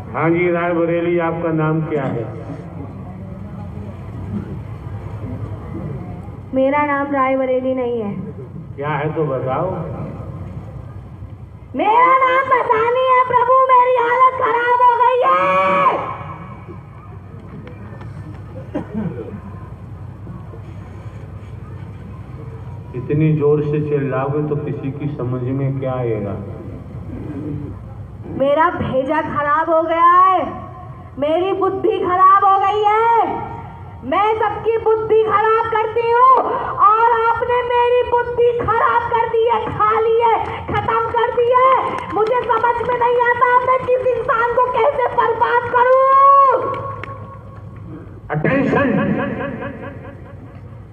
हाँ जी रायबरेली, आपका नाम क्या है? मेरा नाम रायबरेली नहीं है। क्या है तो बताओ। मेरा नाम बतानी है प्रभु, मेरी हालत खराब हो गई है। इतनी जोर से चिल्लाओगे तो किसी की समझ में क्या आएगा? मेरा भेजा खराब हो गया है, मेरी बुद्धि खराब हो गई है। मैं सबकी बुद्धि खराब करती हूँ और आपने मेरी बुद्धि खराब कर दी है, खा ली है, खत्म कर दी है। मुझे समझ में नहीं आता मैं किस इंसान को कैसे बर्बाद करूं। अटेंशन,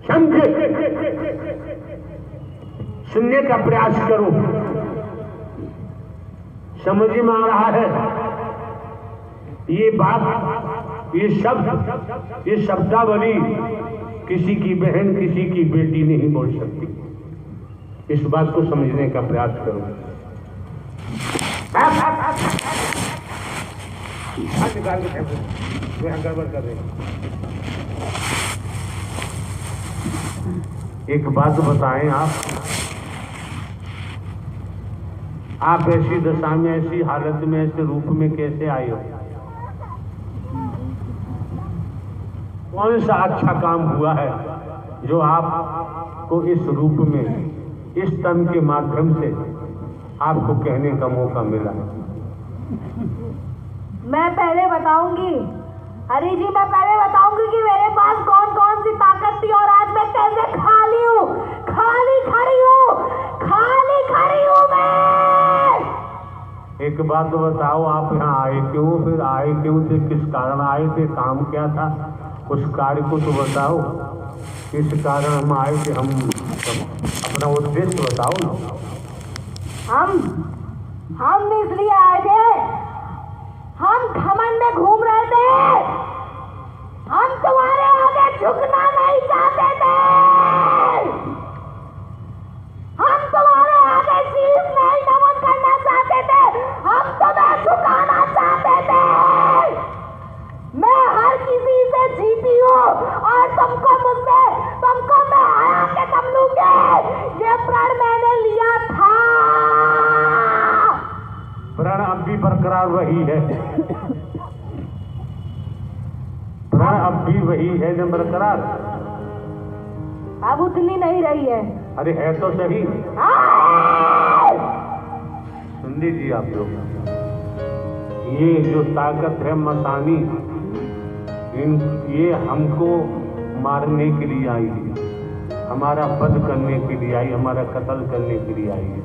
समझे, सुनने का प्रयास करो। समझ में आ रहा है ये बात, ये शब्द, ये शब्दावली किसी की बहन, किसी की बेटी नहीं बोल सकती। इस बात को समझने का प्रयास करो। गड़बड़ कर रहे। एक बात बताएं, आप ऐसी दशा में, ऐसी हालत में, ऐसे रूप में कैसे आए हो? कौन सा अच्छा काम हुआ है जो आपको इस रूप में, इस तन के माध्यम से आपको कहने का मौका मिला है? मैं पहले बताऊंगी हरि जी, मैं पहले बताऊंगी कि मेरे पास कौन कौन सी ताकत थी और आज मैं कैसे खाली हूँ, खाली खड़ी हूँ, खाली खड़ी हूँ मैं। एक बात बताओ, आप यहाँ आए क्यों? फिर आए क्यों थे? किस कारण आए थे? काम क्या था? उस कार्य को तो बताओ। किस कारण हम आए थे? हम अपना उद्देश्य बताओ ना। हम इसलिए आए थे, हम घमंड में घूम रहे थे, हम तुम्हारे आगे झुकना नहीं चाहते थे, हम तुम्हारे आगे शीश नहीं नमन करना चाहते थे, हम तुम्हें झुकाना चाहते थे। मैं हर किसी से जीती हूँ और तुमको मैं हरा के दम लूंगी। ये प्रण मैंने लिया था। प्रण अब भी बरकरार वही है, प्रण अब भी वही है न बरकरार? अब उतनी नहीं रही है। अरे है तो सही। सुन लीजिए आप लोग, ये जो ताकत है मसानी, ये हमको मारने के लिए आई है, हमारा वध करने के लिए आई, हमारा कत्ल करने के लिए आई है।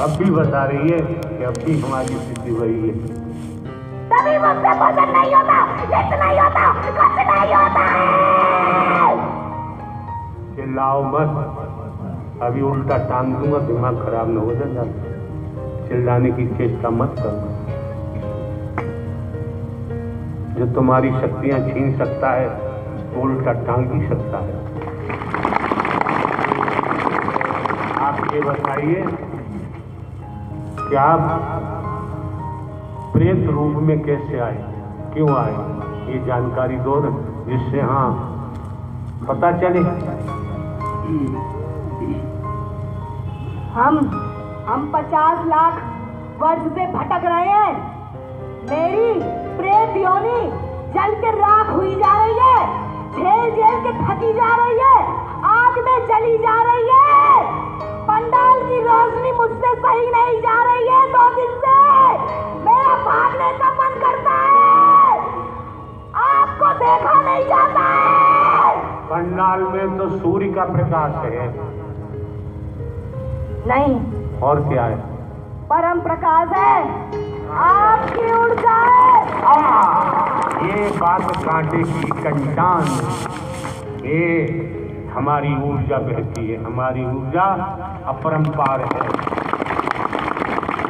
अब भी बता रही है कि अब भी हमारी स्थिति वही है। तभी मुझसे भोजन नहीं होता, लिफ्ट नहीं होता, कुछ नहीं होता है। चिल्लाओ मत, अभी उल्टा टांग दूंगा, दिमाग खराब न हो जाए। चिल्लाने की चेष्टा मत करना। जो तुम्हारी शक्तियां छीन सकता है तो उल्टा टांग भी सकता है। आप ये बताइए कि आप प्रेत रूप में कैसे आए, क्यों आए? ये जानकारी दो न, जिससे हाँ पता चले। हम 50 लाख वर्ष से भटक रहे हैं। मेरी प्रेत योनि जल के राख हुई जा रही है, झेल के थकी जा रही है, आग में जली जा रही है। पंडाल की रोशनी मुझसे सही नहीं जा रही है 2 दिन से। मेरा भागने का मन करता है, आपको देखा नहीं जाता है। पंडाल में तो सूर्य का प्रकाश है। नहीं, और क्या है? परम प्रकाश है, आपकी ऊर्जा है। ये बात कांटे की कंटान, ये हमारी ऊर्जा बहती है, हमारी ऊर्जा अपरंपार है।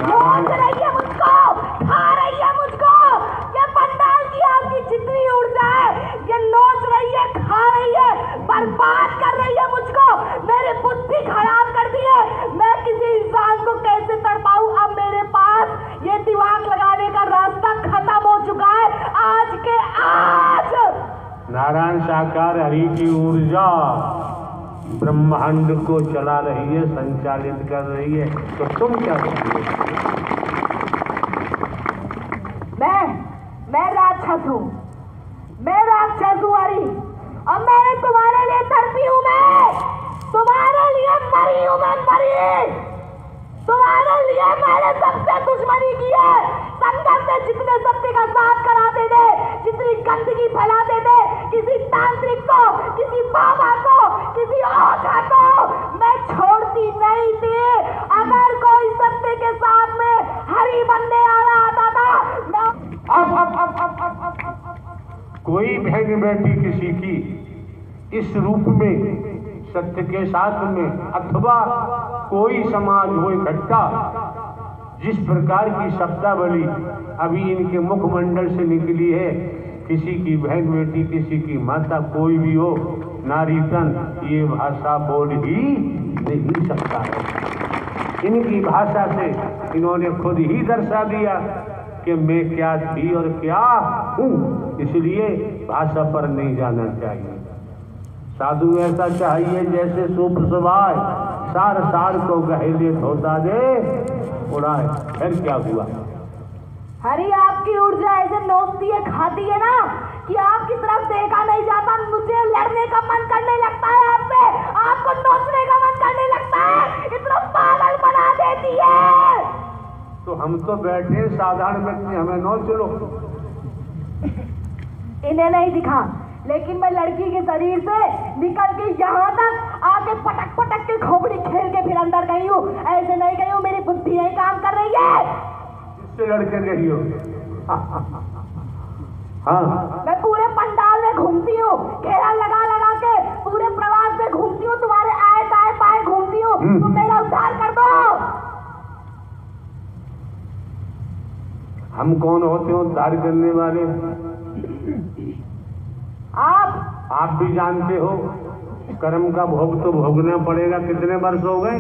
नोच रही है मुझको, खा रही है मुझको। ये पंडाल की आपकी जितनी ऊर्जा है, ये नोच रही है, खा रही है, बर्बाद कर रही है मुझको। मेरी बुद्धि खराब कर दी है। मैं किसी इंसान को कैसे तड़पाऊं? अब मेरे पास ये दिमाग लगाने का रास्ता खत्म हो नारायण साकार हरि की ऊर्जा ब्रह्मांड को चला रही है, संचालित कर रही है, तो तुम क्या करोगे? मैं राक्षस हूँ, मैं राक्षस हूँ हरि, और मैंने तुम्हारे लिए तड़पी हूँ, मैं तुम्हारे लिए मरी हूँ, मैं मरी, तुम्हारे लिए मैंने सबसे दुश्मनी की है। संगम में जितने सत्य का साथ कराते थे, जितनी गंदगी फैलाते थे, किसी तांत्रिक को, किसी बाबा को, किसी ओझा को मैं छोड़ती नहीं थी। अगर कोई सत्य के साथ में हरि बनने आ रहा था मैं कोई बहन बेटी किसी की इस रूप में सत्य के साथ में, अथवा कोई समाज हो इकट्ठा, जिस प्रकार की शब्दावली अभी इनके मुखमंडल से निकली है, किसी की बहन बेटी, किसी की माता, कोई भी हो, नारी तन ये भाषा बोल ही नहीं सकता है। इनकी भाषा से इन्होंने खुद ही दर्शा दिया कि मैं क्या थी और क्या हूँ, इसलिए भाषा पर नहीं जाना चाहिए। साधु ऐसा चाहिए जैसे सूप सुभाए, सार सार को गहेले धोता दे उड़ाए। फिर क्या हुआ? हरि आपकी ऊर्जा ऐसे नोचती है, खाती है ना, कि आपकी तरफ देखा नहीं जाता। मुझे लड़ने का मन करने लगता है आपसे, आपको नोचने का मन करने लगता है, इतना पागल बना देती है। तो हम तो बैठे साधारण व्यक्ति, हमें नोच लो। इन्हें नहीं दिखा, लेकिन मैं लड़की के शरीर से निकल के यहाँ तक आके पटक पटक के खोपड़ी खेल के फिर अंदर गई हूँ। ऐसे नहीं गई हूँ, मेरी बुद्धि नहीं काम कर रही है। इससे लड़के गई हो? हाँ, मैं पूरे पंडाल में घूमती हूँ, घेरा लगा लगा के पूरे प्रवास में घूमती हूँ, तुम्हारे आए दाएं बाएं घूमती हूँ। तुम मेरा उद्धार कर दो। हम कौन होते हैं उद्धार करने वाले? आप भी जानते हो, कर्म का भोग तो भोगना पड़ेगा। कितने वर्ष हो गए?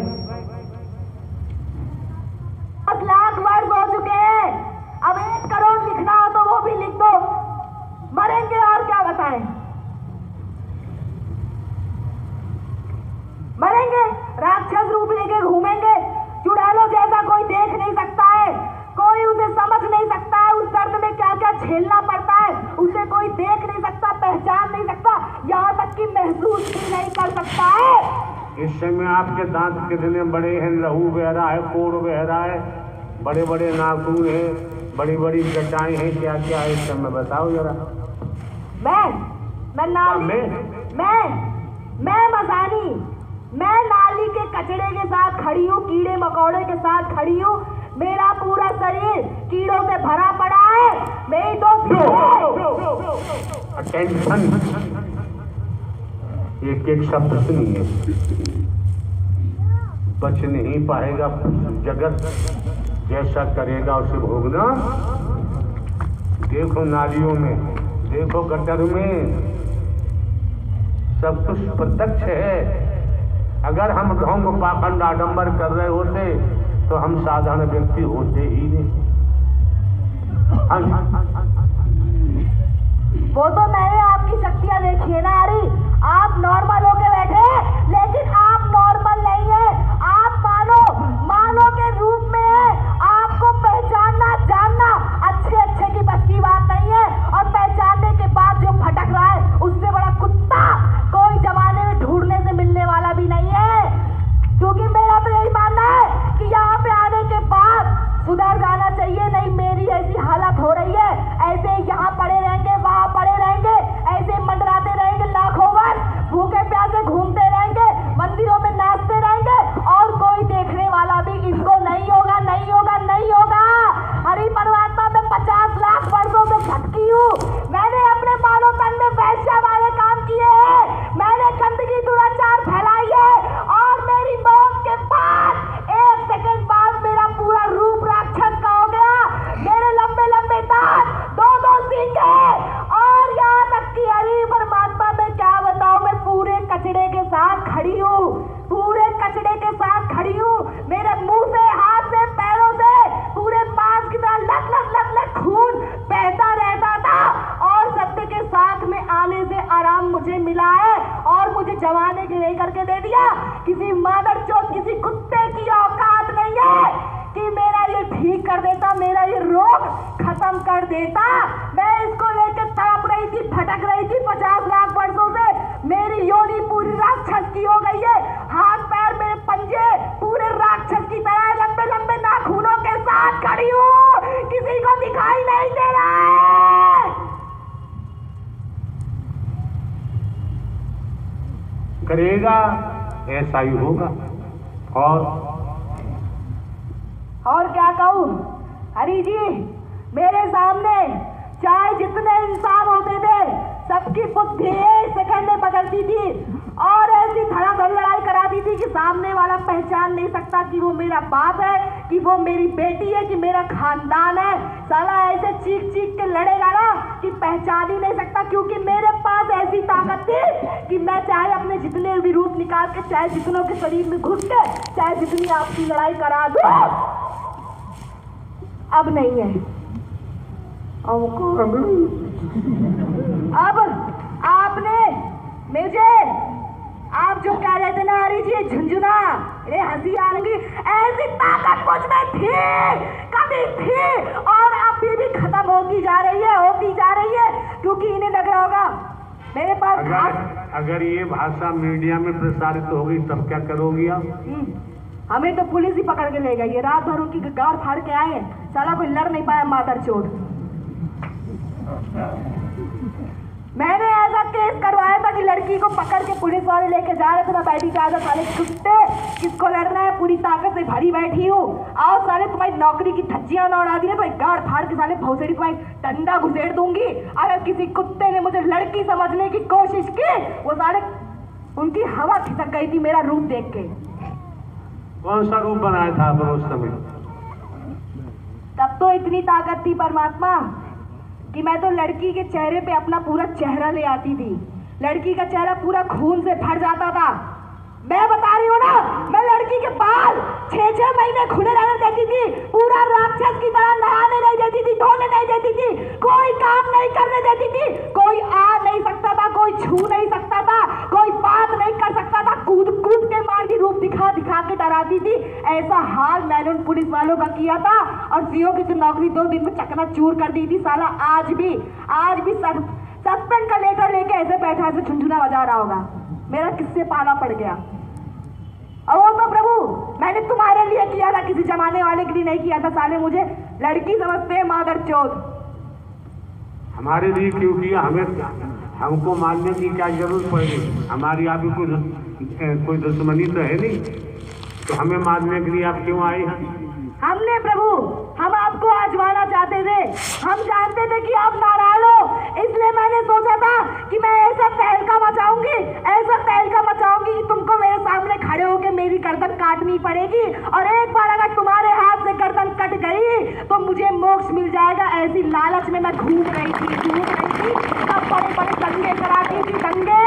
10 लाख वर्ष हो चुके हैं। अब 1 करोड़ लिखना हो तो वो भी लिख दो। मरेंगे और क्या बताएं? मरेंगे, राक्षस रूप लेके घूमेंगे। चुड़ैलों जैसा कोई देख नहीं सकता है, कोई उसे समझ नहीं सकता है, उस दर्द में क्या क्या झेलना पड़ता है उसे कोई देख नहीं सकता, पहचान नहीं सकता, यहाँ तक कि महसूस भी नहीं कर सकता है। इस समय आपके दांत कितने बड़े हैं, लहू बह रहा है, कोड़ बह रहा है, बड़े बड़े नाखून हैं, बड़ी बड़ी जटाएं हैं, क्या क्या है इस समय बताओ जरा। मैं नाली, मैं मसानी, मैं नाली के कचड़े के साथ खड़ी हूँ, कीड़े मकोड़े के साथ खड़ी हूँ। मेरा पूरा शरीर कीड़ों से भरा पड़ा है। मेरी अटेंशन, एक एक शब्द सुनिए। बच नहीं पाएगा जगत, जैसा करेगा उसे भोगना। देखो नालियों में, देखो गटर में, सब कुछ प्रत्यक्ष है। अगर हम ढोंग पाखंड आडंबर कर रहे होते तो हम साधारण व्यक्ति होते ही नहीं। वो तो मैंने आपकी शक्तियां देखी है ना हरि। आप नॉर्मल होके बैठे, लेकिन आप नॉर्मल नहीं है। आप मानो के रूप में है। आपको पहचानना जानना अच्छे की बस की बात नहीं है, और पहचानने के बाद जो भटक रहा है उससे बड़ा कुत्ता कोई जमाने में ढूंढने से मिलने वाला भी नहीं है। क्योंकि मेरा तो यही मानना है कि यहाँ पे आने के बाद सुधर जाना चाहिए। नहीं मेरी ऐसी हालत हो रही है, ऐसे यहाँ पड़े रहेंगे, वहाँ पड़े रहेंगे, ऐसे मंडराते रहेंगे लाखों वर्ष, भूखे प्यासे देता। मैं इसको लेकर तड़प रही थी, भटक रही थी 50 लाख वर्षों से। मेरी योनि पूरी राक्षस की हो गई है, हाथ पैर मेरे पंजे पूरे राक्षस की तरह लंबे लंबे नाखूनों के साथ खड़ी हूँ, किसी को दिखाई नहीं दे रहा है। करेगा ऐसा ही होगा। और क्या कहूँ हरि जी, मेरे सामने चाहे जितने इंसान होते थे सबकी बुद्धि एक सेकंड में बदलती थी और ऐसी धड़ाधड़ लड़ाई कराती थी कि सामने वाला पहचान नहीं सकता कि वो मेरा बाप है, कि वो मेरी बेटी है, कि मेरा खानदान है। साला ऐसे चीख चीख के लड़ेगा ना कि पहचान ही नहीं सकता, क्योंकि मेरे पास ऐसी ताकत थी कि मैं चाहे अपने जितने भी रूप निकाल के, चाहे जितनों के शरीर में घुस के, चाहे जितनी आपकी लड़ाई करा दूं। अब नहीं है। अब आपने मुझे, आप जो कह रहे थे ना हरी जी झुंझुना, ये हंसी आ रही, ऐसी ताकत मुझ में थी, कभी थी और अभी भी खत्म होती जा रही है, क्योंकि इन्हें लग रहा होगा मेरे पास। अगर ये भाषा मीडिया में प्रसारित हो गई तब क्या करोगी आप? हमें तो पुलिस ही पकड़ के ले गई है, रात भर उनकी गाड़ फाड़ के आए हैं, साला कोई लड़ नहीं पाया मादर चोट। मैंने ऐसा केस करवाया था कि लड़की को पकड़ के पुलिस वाले लेके जा रहे थे, मैं बैठी चाहता, साले कुत्ते किसको लड़ना है, पूरी ताकत से भरी बैठी हूँ, आओ साले तुम्हारी नौकरी की धज्जियां ना उड़ा दी है तो एक गाड़ फाड़ के साले भौसड़ी तुम्हारी डंडा घुसेड़ दूंगी। अगर किसी कुत्ते ने मुझे लड़की समझने की कोशिश की, वो साले उनकी हवा खिसक गई थी मेरा रूप देख के। कौन सा रूप बनाया था आपने उस समय? तब तो इतनी ताकत थी परमात्मा कि मैं तो लड़की के चेहरे पे अपना पूरा चेहरा ले आती थी, लड़की का चेहरा पूरा खून से भर जाता था। मैं बता रही हूँ ना, मैं लड़की के बाल 6-6 महीने खुले रहने देती थी, पूरा राक्षस की तरह नहाने नहीं देती थी, धोने नहीं देती थी, कोई काम नहीं करने देती थी, कोई आ नहीं सकता था, कोई छू नहीं सकता था, कोई बात नहीं कर सकता था, कूद कूद के मार की रूप दिखा दिखा के डराती थी। ऐसा हाल मैंने उन पुलिस वालों का किया था और सीओ की तो नौकरी 2 दिन में चकनाचूर कर दी थी। साला आज भी सस्पेंड का लेटर लेके ऐसे बैठा ऐसे झुंझुना बजा रहा होगा, मेरा किससे पाला पड़ गया। और वो तो प्रभु मैंने तुम्हारे लिए किया था, किसी जमाने वाले के लिए नहीं किया था। साले मुझे लड़की समझते हैं मादर चोद। हमारे लिए क्यों किया? हमको मानने की क्या जरूरत पड़ेगी? हमारी आप कोई दुश्मनी तो है नहीं, तो हमें मारने के लिए आप क्यों आए हैं? हमने प्रभु, हम आपको आजमाना चाहते थे, हम जानते थे कि आप नारायण हो, इसलिए मैंने सोचा था कि मैं ऐसा तहलका मचाऊंगी कि तुमको मेरे सामने खड़े होकर मेरी गर्दन काटनी पड़ेगी, और एक बार अगर तुम्हारे हाथ से गर्दन कट गई तो मुझे मोक्ष मिल जाएगा। ऐसी लालच में मैं घूम रही थी, तब बड़े बड़े दंगे कराती थी, दंगे।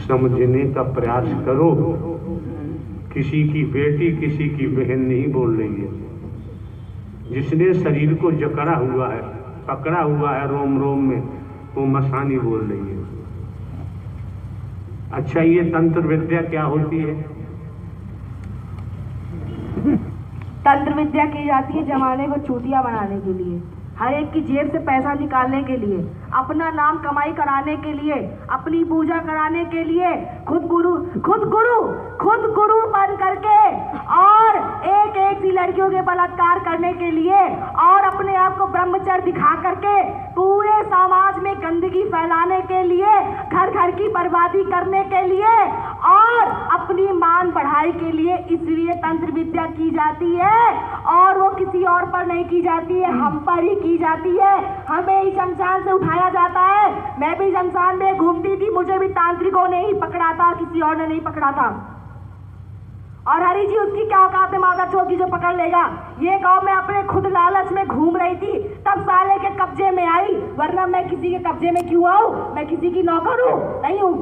समझने का प्रयास करो, किसी की बेटी किसी की बहन नहीं बोल रही है। जिसने शरीर को जकड़ा हुआ है, पकड़ा हुआ है रोम रोम में, वो मसानी बोल रही है। अच्छा, ये तंत्र विद्या क्या होती है? तंत्र विद्या की जाती है जमाने को चूतिया बनाने के लिए, हर एक की जेब से पैसा निकालने के लिए, अपना नाम कमाई कराने के लिए, अपनी पूजा कराने के लिए, खुद गुरु बन करके और एक एक सी लड़कियों के बलात्कार करने के लिए, और अपने आप को ब्रह्मचर्य दिखा करके पूरे समाज में गंदगी फैलाने के लिए, घर घर की बर्बादी करने के लिए और अपनी मान बढ़ाई के लिए। इसलिए तंत्र विद्या की जाती है, और वो किसी और पर नहीं की जाती है, हम पर ही की जाती है। हमें ही शमशान से उठाया जाता है। मैं भी शमशान में घूमती थी, मुझे भी तांत्रिकों ने ही पकड़ा था, किसी और ने नहीं पकड़ा था। और हरी जी उसकी क्या औकात है माता चोर की जो पकड़ लेगा। ये गाँव में अपने खुद लालच में घूम रही थी, तब साले के कब्जे में आई, वरना मैं किसी के कब्जे में क्यों आऊं? मैं किसी की नौकर हूं? नहीं हूं।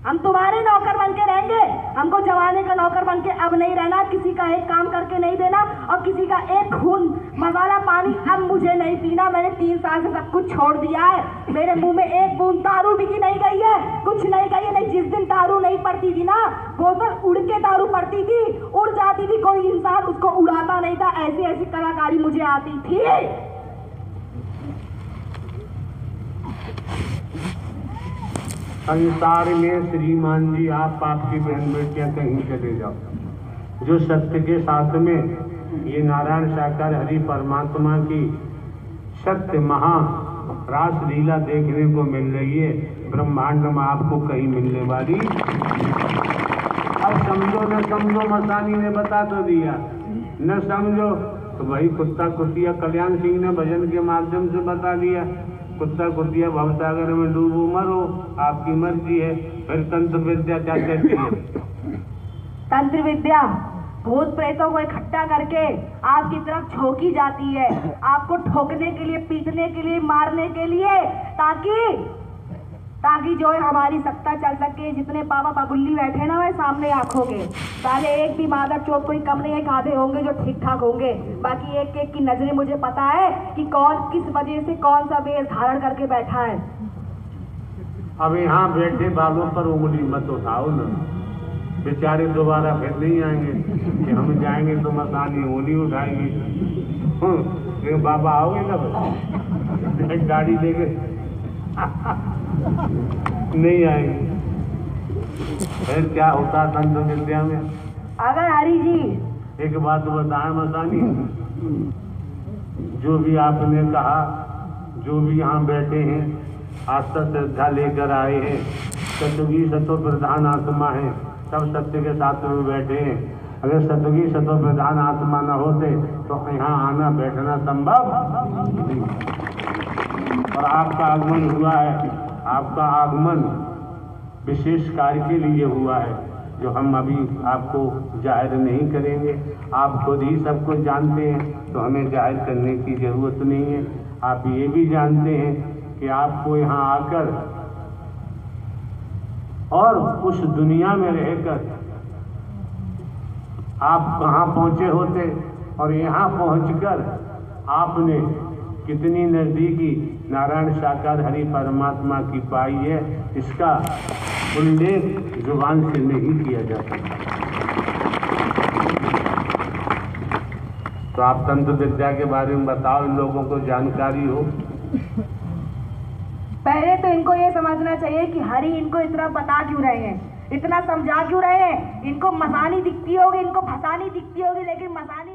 हम तुम्हारे नौकर बन के रहेंगे। हमको जमाने का नौकर बन के अब नहीं रहना, किसी का एक काम करके नहीं देना और किसी का एक खून मसाला पानी अब मुझे नहीं पीना। मैंने 3 साल से सब कुछ छोड़ दिया है। मेरे मुंह में एक बूंद दारू भी नहीं गई है, कुछ नहीं गई है। नहीं, जिस दिन दारू नहीं पड़ती थी ना, बोतल उड़ के दारू पड़ती थी, उड़ जाती थी, कोई इंसान उसको उड़ाता नहीं था। ऐसी ऐसी कलाकारी मुझे आती थी। संसार में श्रीमान जी आप आपकी बहन बेटियां कहीं चले जाओ, जो सत्य के साथ में ये नारायण साकार हरि परमात्मा की सत्य महा रास लीला देखने को मिल रही है, ब्रह्मांड में आपको कहीं मिलने वाली। अब समझो न समझो, मसानी ने बता तो दिया, न समझो तो भाई कुत्ता कुतिया कल्याण सिंह ने भजन के माध्यम से बता दिया, कुत्ता कुतिया भवसागर में डूबो मरो, आपकी मर्जी है। फिर तंत्र विद्या क्या कहती है? तंत्र विद्या भूत प्रेतों को इकट्ठा करके आपकी तरफ झोंकी जाती है, आपको ठोकने के लिए, पीटने के लिए, मारने के लिए, ताकि जो है हमारी सत्ता चल सके। जितने पापा बाबुल्ली बैठे ना, वे सामने आंखों के साले एक भी मादर चोट कोई कम नहीं है, आधे होंगे जो ठीक ठाक होंगे, बाकी एक एक की नजरें मुझे पता है कि कौन किस वजह से कौन सा वेश धारण करके बैठा है। अब यहाँ बैठे बालों पर उंगली मत उठाओ ना, बेचारे दोबारा फिर नहीं आएंगे कि हम जाएंगे तो मसानी उंगली उठाएंगे। बाबा आओगे ना गाड़ी लेके? नहीं आएंगे। फिर क्या होता तंत्र विद्या में? अगर हरि जी एक बात बताएं मसानी, जो भी आपने कहा, जो भी यहाँ बैठे हैं आस्था श्रद्धा लेकर आए हैं, सतयुगी सतो प्रधान आत्मा है, सब सत्य के साथ में बैठे हैं। अगर सतयुगी सतो प्रधान आत्मा न होते तो यहाँ आना बैठना संभव नहीं। और आपका आगमन हुआ है, आपका आगमन विशेष कार्य के लिए हुआ है, जो हम अभी आपको जाहिर नहीं करेंगे। आप खुद ही सब कुछ जानते हैं, तो हमें जाहिर करने की जरूरत नहीं है। आप ये भी जानते हैं कि आपको यहाँ आकर और उस दुनिया में रहकर आप कहाँ पहुँचे होते और यहाँ पहुँचकर आपने कितनी नजदीकी नारायण साकार हरि परमात्मा की पाई है, इसका उल्लेख जुबान से नहीं किया जा सकता। तो आप तंत्र विद्या के बारे में बताओ, इन लोगों को जानकारी हो। पहले तो इनको ये समझना चाहिए कि हरि इनको इतना बता क्यों रहे हैं, इतना समझा क्यों रहे हैं। इनको मसानी दिखती होगी, इनको फसानी दिखती होगी, लेकिन मसानी